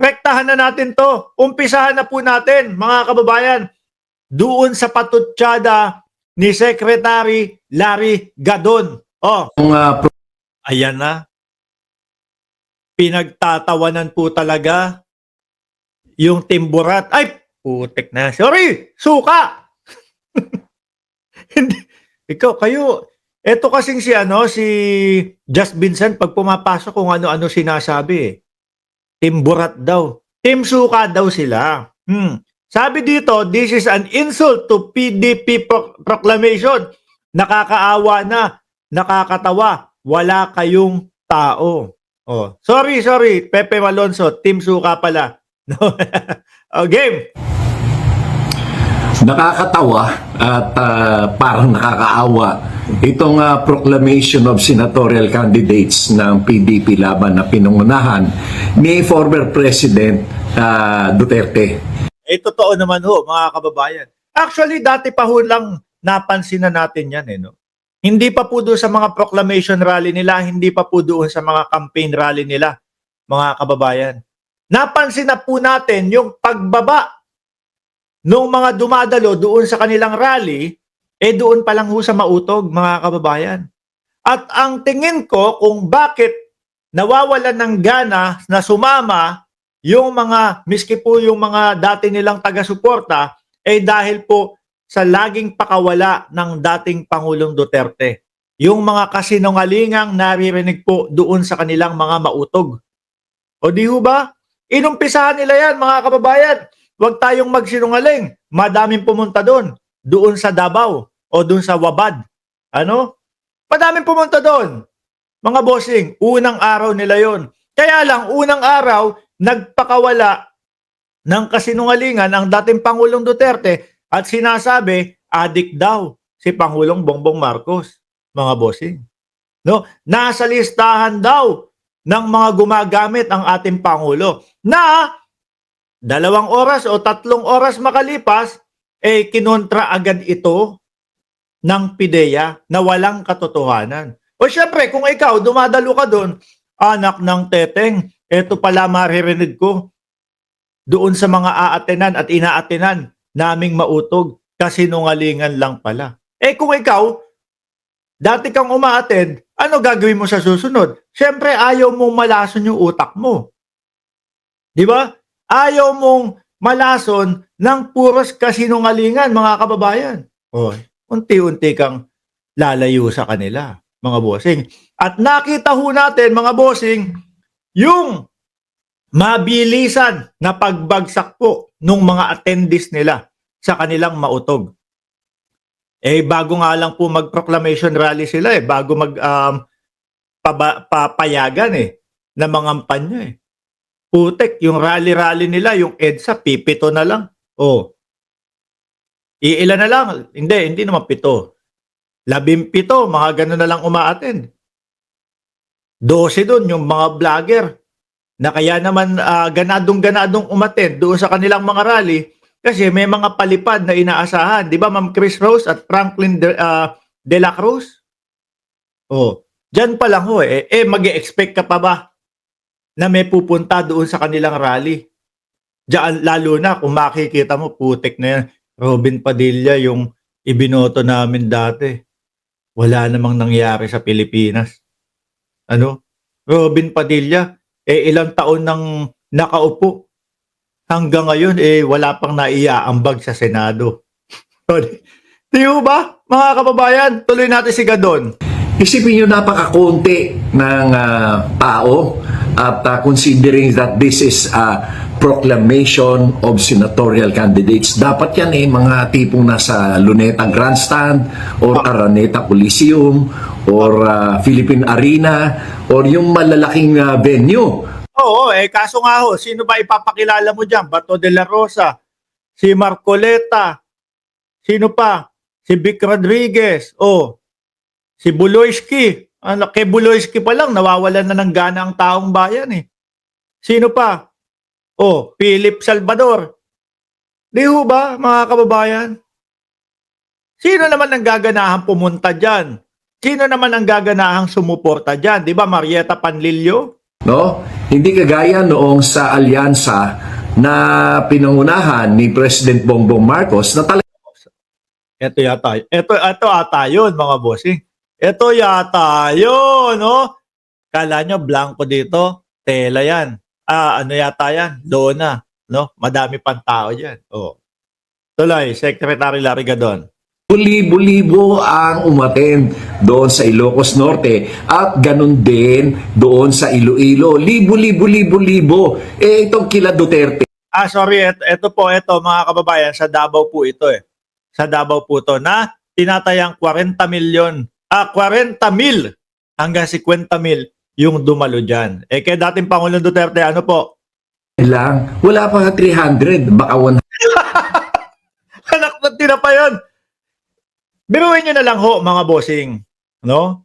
rektahan na natin to. Umpisahan na po natin, mga kababayan, doon sa patutsada ni Secretary Larry Gadon. Oh, ayan na. Pinagtatawanan po talaga yung timburat. Ay, putik na. Sorry, suka! Hindi. Ikaw, kayo, eto kasing si Just Vincent, pag pumapasok kung ano-ano sinasabi. Timburat daw. Team suka daw sila. Sabi dito, this is an insult to PDP proclamation. Nakakaawa na, nakakatawa. Wala kayong tao. Oh, sorry, Pepe Malonzo, Team Suka pala. No. Oh, game. Nakakatawa at parang nakakaawa itong proclamation of senatorial candidates ng PDP laban na pinungunahan ni former President Duterte. Totoo naman ho, mga kababayan. Actually, dati pa ho lang napansin na natin yan. No? Hindi pa po doon sa mga proclamation rally nila, hindi pa po doon sa mga campaign rally nila, mga kababayan. Napansin na po natin yung pagbaba nung mga dumadalo doon sa kanilang rally, doon pa lang ho sa mautog, mga kababayan. At ang tingin ko kung bakit nawawalan ng gana na sumama yung mga, miski po yung mga dati nilang taga-suporta, dahil po sa laging pakawala ng dating Pangulong Duterte. Yung mga kasinungalingang naririnig po doon sa kanilang mga mautog. O di ho ba? Inumpisahan nila yan, mga kababayan. Huwag tayong magsinungaling. Madaming pumunta doon sa Davao o doon sa Wabad. Ano? Madaming pumunta doon. Mga bossing, unang araw nila yon. Kaya lang, unang araw, nagpakawala ng kasinungalingan ang dating Pangulong Duterte at sinasabi, adik daw si Pangulong Bongbong Marcos. Mga bossing. No? Nasa listahan daw ng mga gumagamit ang ating Pangulo na 2 oras o 3 oras makalipas, kinontra agad ito ng PIDEA na walang katotohanan. O syempre, kung ikaw, dumadalo ka doon, anak ng teteng, ito pala maririnig ko doon sa mga aatenan at inaatenan naming mautog, kasinungalingan lang pala. Kung ikaw, dati kang umaattend, ano gagawin mo sa susunod? Syempre, ayaw mong malason yung utak mo. Di ba? Ayaw mong malason ng puros kasinungalingan, mga kababayan. O, unti-unti kang lalayo sa kanila, mga bossing. At nakita ho natin, mga bossing, yung mabilisan na pagbagsak po ng mga attendees nila sa kanilang mautog. Bago nga lang po mag-proclamation rally sila bago papayagan na mangampanya Putek, yung rally-rally nila, yung EDSA, pipito na lang. Iilan na lang? Hindi naman 7. 17, mga ganun na lang umaattend. 12 doon, yung mga vlogger, na kaya naman ganadong-ganadong umattend doon sa kanilang mga rally, kasi may mga palipad na inaasahan. Di ba, Ma'am Chris Rose at Franklin de la Cruz? Dyan pa lang ho mag-e-expect ka pa ba na may pupunta doon sa kanilang rally? Diyan, lalo na kung makikita mo, putik na yan. Robin Padilla, yung ibinoto namin dati. Wala namang nangyari sa Pilipinas. Ano? Robin Padilla, ilang taon nang nakaupo. Hanggang ngayon, wala pang naiaambag sa Senado. Di ba, mga kababayan? Tuloy natin si Gadon. Isipin nyo, napakakunti ng tao at considering that this is a proclamation of senatorial candidates, dapat yan mga tipong nasa Luneta Grandstand or Araneta Coliseum or Philippine Arena or yung malalaking venue. Oo, kaso nga ho, sino ba ipapakilala mo dyan? Bato de la Rosa, si Marcoleta, sino pa? Si Vic Rodriguez, si Buloyski. Kay Buloyski pa lang, nawawalan na ng gana ang taong bayan Sino pa? Philip Salvador. Di ho ba, mga kababayan? Sino naman ang gaganahang pumunta dyan? Sino naman ang gaganahang sumuporta dyan? Di ba, Marieta Panlilio? No? Hindi kagaya noong sa alyansa na pinangunahan ni President Bongbong Marcos na talagang Ito yata. Ito ata yun, mga bossing. Ito yata yun, no? Kala nyo, blanco dito. Tela yan. Ano yata yan? Lona. No? Madami pang tao dyan. Oh. Tuloy, Secretary Larry Gadon. libo-libo ang umattend doon sa Ilocos Norte at ganun din doon sa Iloilo. Libo-libo. Itong kila Duterte. Sorry. Ito mga kababayan. Sa Davao po ito eh. Sa Davao po ito na tinatayang 40 mil hanggang 50 mil yung dumalo dyan. Kaya dating Pangulong Duterte, ano po? Lang, wala pa nga 300, baka 100. Anak na tira pa yun. Biruin nyo na lang ho, mga bossing. No?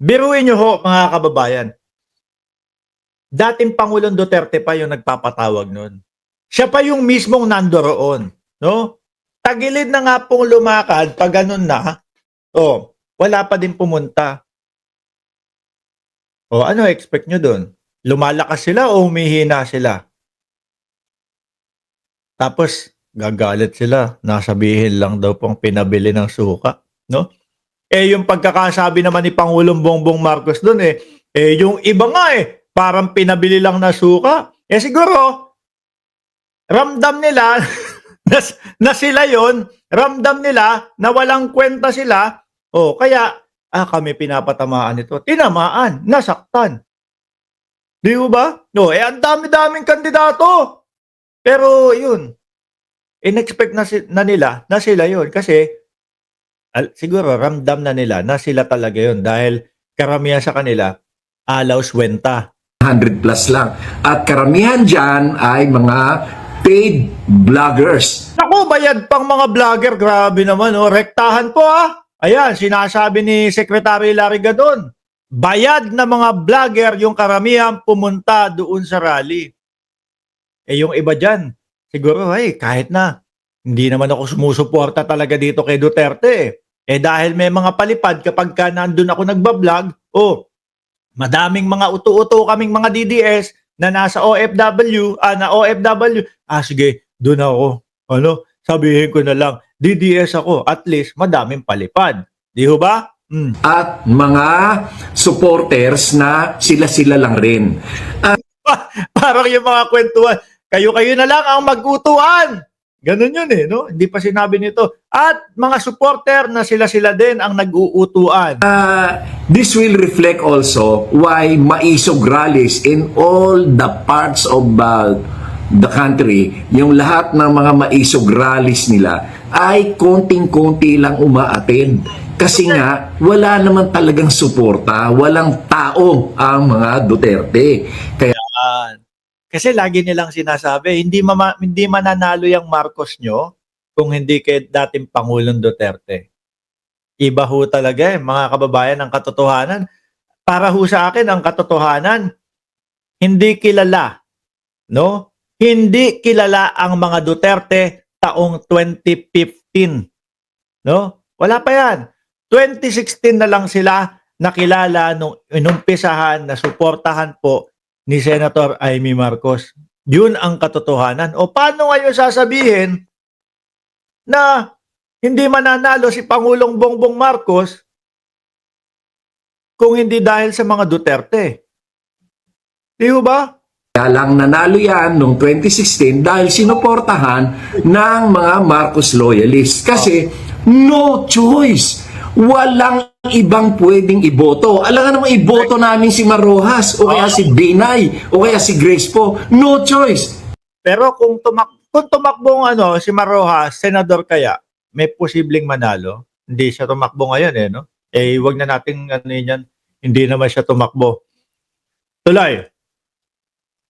Biruin nyo ho, mga kababayan. Dating Pangulong Duterte pa yung nagpapatawag nun. Siya pa yung mismong nandoroon. No? Tagilid na nga pong lumakad, pag ganun na, wala pa din pumunta. Ano expect nyo doon? Lumalakas sila o humihina sila? Tapos, gagalit sila. Nasabihin lang daw pong pinabili ng suka. No? Yung pagkakasabi naman ni Pangulong Bongbong Marcos doon yung iba nga parang pinabili lang na suka. Siguro, ramdam nila na sila yon, ramdam nila na walang kwenta sila, kaya kami pinapatamaan ito. Tinamaan, nasaktan. Di ba? Ang dami-daming kandidato. Pero yun, in-expect na nila na sila yun kasi siguro ramdam na nila na sila talaga yun dahil karamihan sa kanila alaw swenta. 100 plus lang. At karamihan dyan ay mga paid vloggers. Naku, bayad pang mga vlogger. Grabe naman, rektahan po Ayan, sinasabi ni Secretary Larry Gadon. Bayad na mga vlogger yung karamihan pumunta doon sa rally. Yung iba dyan, siguro, kahit na, hindi naman ako sumusuporta talaga dito kay Duterte. Dahil may mga palipad kapag ka nandun ako nagbablog, madaming mga uto-uto kaming mga DDS na nasa OFW, sige, doon ako. Sabihin ko na lang, DDS ako, at least madaming palipad. Di ho ba? At mga supporters na sila-sila lang rin. Parang yung mga kwentuhan, kayo-kayo na lang ang mag-utuan. Ganun yun no? Hindi pa sinabi nito. At mga supporter na sila-sila din ang nag-uutuan. This will reflect also why maisog rallies in all the parts of the country, yung lahat ng mga maisog rallies nila ay konting-konti lang umaattend. Kasi nga, wala naman talagang suporta, walang tao ang mga Duterte. Kaya kasi lagi nilang sinasabi, hindi mananalo yung Marcos nyo kung hindi kay dating Pangulong Duterte. Iba ho talaga mga kababayan ang katotohanan. Para ho sa akin, ang katotohanan, hindi kilala. No? Hindi kilala ang mga Duterte taong 2015. No? Wala pa yan. 2016 na lang sila nakilala nung inumpisahan na suportahan po ni Senator Amy Marcos. Yun ang katotohanan. Paano ngayon sasabihin na hindi mananalo si Pangulong Bongbong Marcos kung hindi dahil sa mga Duterte? Di ba? kaya lang nanalo yan noong 2016 dahil sinuportahan ng mga Marcos loyalists. Kasi no choice. Walang ibang pwedeng iboto. Alam nga naman iboto namin si Marojas o kaya si Binay o kaya si Grace po. No choice. Pero kung tumakbong si Marojas, senador kaya, may posibleng manalo. Hindi siya tumakbo ngayon no? Wag na nating yan. Hindi naman siya tumakbo. Tuloy.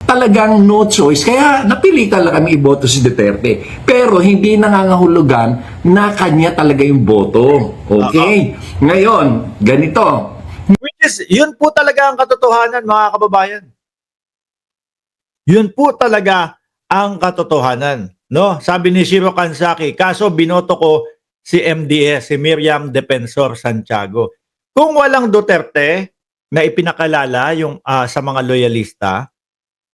Talagang no choice. Kaya napilitan lang kami iboto si Duterte. Pero hindi nangangahulugan na kanya talaga yung boto. Okay? Ngayon, ganito. Which is, yun po talaga ang katotohanan, mga kababayan. Yun po talaga ang katotohanan. No? Sabi ni Shiro Kansaki, kaso binoto ko si MDS, si Miriam Defensor Santiago. Kung walang Duterte, na ipinakalala yung sa mga loyalista,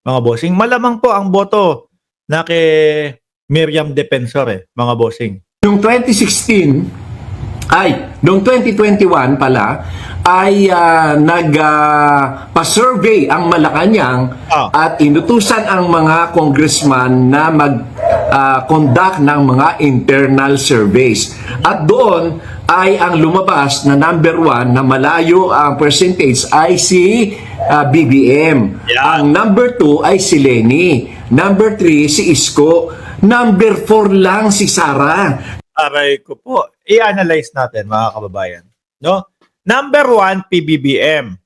mga bossing, malamang po ang boto na kay Miriam Defensor mga bossing. Noong 2016, noong 2021 pala, ay pa-survey ang Malacanang at inutusan ang mga congressman na mag-conduct ng mga internal surveys. At doon ay ang lumabas na number 1 na malayo ang percentage ay si BBM. Yeah. Ang number 2 ay si Leni. Number 3 si Isko. Number 4 lang si Sara. Aray ko po, i-analyze natin mga kababayan. No? Number 1, PBBM.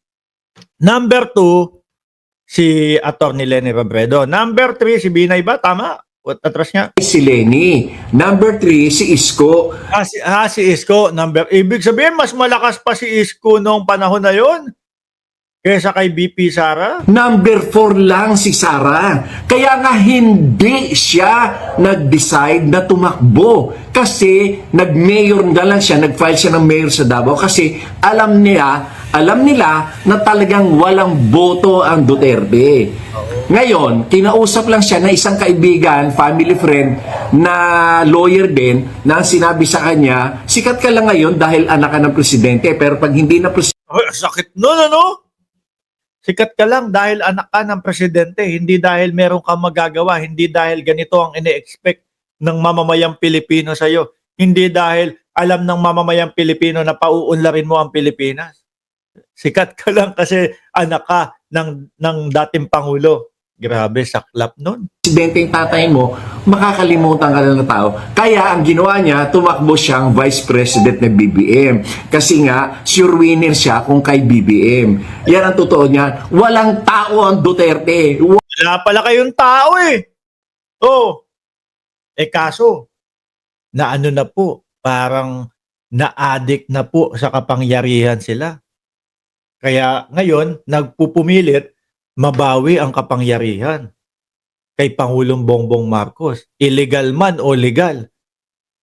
Number 2, si Atty. Leni Robredo. Number 3, si Binay ba? Tama? What atras niya? Si Leni. Number 3 si Isko. Si Isko. Ibig sabihin, mas malakas pa si Isko noong panahon na yon kaysa kay BP Sara. Number 4 lang si Sara. Kaya nga hindi siya nag-decide na tumakbo. Kasi nag-mayor na lang siya, nag-file siya ng mayor sa Davao kasi alam nila na talagang walang boto ang Duterte. Ngayon, kinausap lang siya na isang kaibigan, family friend, na lawyer din, na sinabi sa kanya, sikat ka lang ngayon dahil anak ka ng presidente, pero pag hindi na presidente, Sakit nun, ano? Sikat ka lang dahil anak ka ng presidente, hindi dahil meron kang magagawa, hindi dahil ganito ang ine-expect ng mamamayang Pilipino sa'yo, hindi dahil alam ng mamamayang Pilipino na pauunlarin mo ang Pilipinas. Sikat ka lang kasi anak ka ng dating Pangulo. Grabe, saklap nun. yung tatay mo, makakalimutan ka na ng tao. Kaya ang ginawa niya, tumakbo siyang vice president ng BBM. Kasi nga, sure winner siya kung kay BBM. Yan ang totoo niya. Walang tao ang Duterte. Wala pala kayong tao eh. Oh. Kaso, na ano na po, parang na-addict na po sa kapangyarihan sila. Kaya ngayon, nagpupumilit, mabawi ang kapangyarihan kay Pangulong Bongbong Marcos. Illegal man o legal,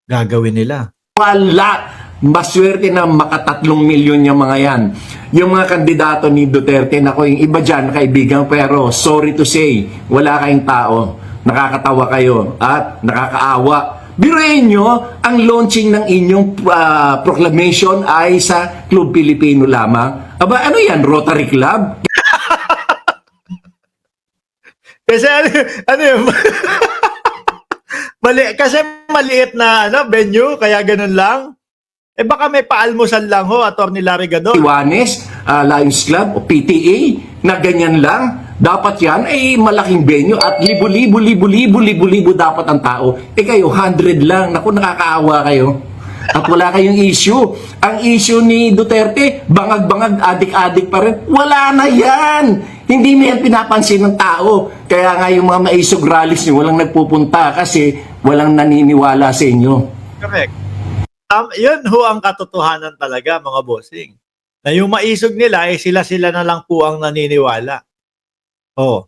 gagawin nila. Wala. Maswerte na maka3 milyon yung mga yan. Yung mga kandidato ni Duterte, nako, yung iba dyan, kaibigan, pero sorry to say, wala kayong tao. Nakakatawa kayo at nakakaawa. Biruin nyo, ang launching ng inyong proclamation ay sa Club Pilipino lamang. Aba, ano yan? Rotary Club? Kasi ano yun? Kasi maliit na venue, kaya ganun lang. Baka may paalmusal lang ho, Atty. Larry Gadon. Iwanes, Lions Club o PTA na ganyan lang. Dapat yan ay malaking venue at libo-libo dapat ang tao. Kayo, 100 lang. Naku, nakakaawa kayo. At wala kayong issue. Ang issue ni Duterte, bangag-bangag, adik-adik pa rin. Wala na yan! Hindi mo yan pinapansin ng tao. Kaya nga yung mga maisog rallies nyo, walang nagpupunta kasi walang naniniwala sa inyo. Correct. Yun ho ang katotohanan talaga, mga bossing. Na yung maisog nila, sila-sila na lang po ang naniniwala. Oh.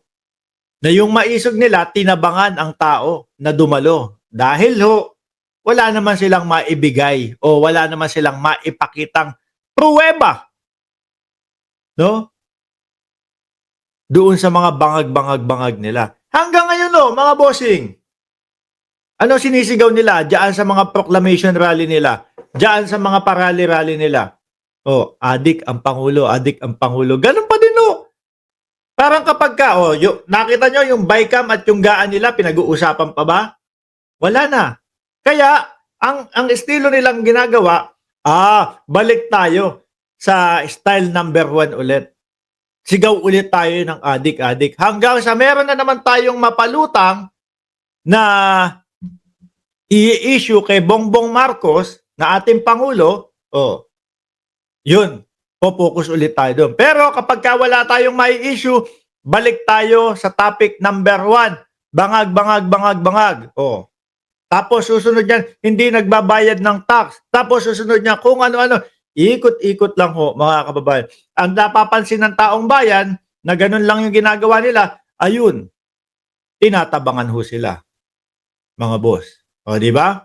Na yung maisog nila, tinabangan ang tao na dumalo. Dahil ho, wala naman silang maibigay o wala naman silang maipakitang pruweba. No? Doon sa mga bangag-bangag nila. Hanggang ngayon no, mga bossing. Ano sinisigaw nila diyan sa mga proclamation rally nila? Diyan sa mga parally-rally nila? Oh, adik ang Pangulo, adik ang Pangulo. Ganun pa din no. Parang kapag nakita nyo yung bycam at yung gaan nila, pinag-uusapan pa ba? Wala na. Kaya, ang estilo nilang ginagawa, balik tayo sa style number 1 ulit. Sigaw ulit tayo ng adik-adik. Hanggang sa meron na naman tayong mapalutang na i-issue kay Bongbong Marcos na ating Pangulo, yun, focus ulit tayo doon. Pero kapag wala tayong may issue, balik tayo sa topic number 1. Bangag. Tapos susunod yan, hindi nagbabayad ng tax. Tapos susunod niya kung ano-ano. Ikot-ikot lang ho, mga kababayan. Ang napapansin ng taong bayan na ganun lang yung ginagawa nila, ayun, tinatabangan ho sila, mga boss. O, di ba?